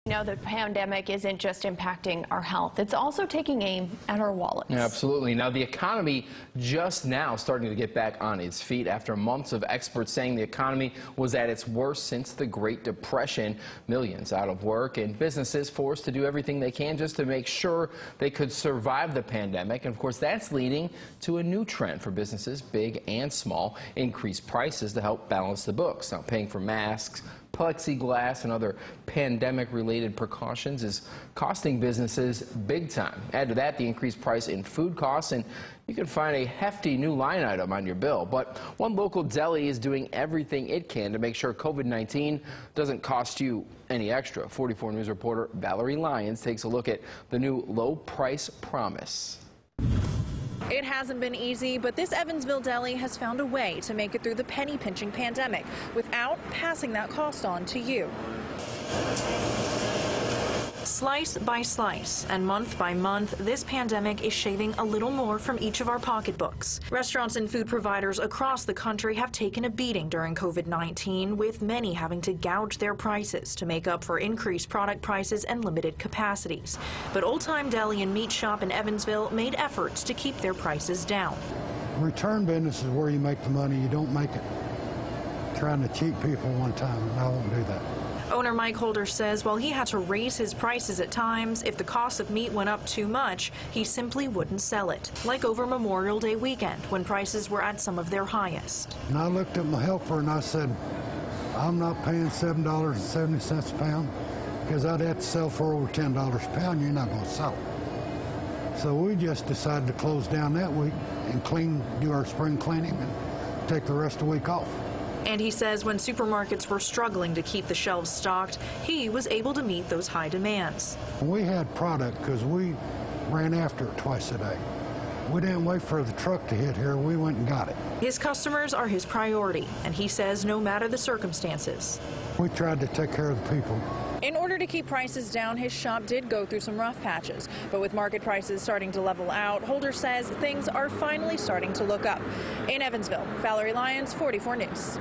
Now, the pandemic isn't just impacting our health, it's also taking aim at our wallets. Absolutely. Now, the economy just now starting to get back on its feet after months of experts saying the economy was at its worst since the Great Depression. Millions out of work and businesses forced to do everything they can just to make sure they could survive the pandemic. And of course, that's leading to a new trend for businesses, big and small, increased prices to help balance the books. Now, paying for masks, plexiglass, and other pandemic-related precautions is costing businesses big time. Add to that the increased price in food costs, and you can find a hefty new line item on your bill. But one local deli is doing everything it can to make sure COVID-19 doesn't cost you any extra. 44 News reporter Valerie Lyons takes a look at the new low price promise. It hasn't been easy, but this Evansville deli has found a way to make it through the penny pinching pandemic without passing that cost on to you. Slice by slice and month by month, this pandemic is shaving a little more from each of our pocketbooks. Restaurants and food providers across the country have taken a beating during COVID-19, with many having to gouge their prices to make up for increased product prices and limited capacities. But Old Time Deli and Meat Shop in Evansville made efforts to keep their prices down. Return business is where you make the money. You don't make it trying to cheat people one time, and I won't do that. Owner Mike Holder says while he had to raise his prices at times, if the cost of meat went up too much, he simply wouldn't sell it, like over Memorial Day weekend when prices were at some of their highest. And I looked at my helper and I said, I'm not paying $7.70 a pound because I'd have to sell for over $10 a pound. You're not going to sell it. So we just decided to close down that week and do our spring cleaning and take the rest of the week off. And he says when supermarkets were struggling to keep the shelves stocked, he was able to meet those high demands. We had product because we ran after it twice a day. We didn't wait for the truck to hit here. We went and got it. His customers are his priority, and he says no matter the circumstances. We tried to take care of the people. In order to keep prices down, his shop did go through some rough patches. But with market prices starting to level out, Holder says things are finally starting to look up. In Evansville, Valerie Lyons, 44 News.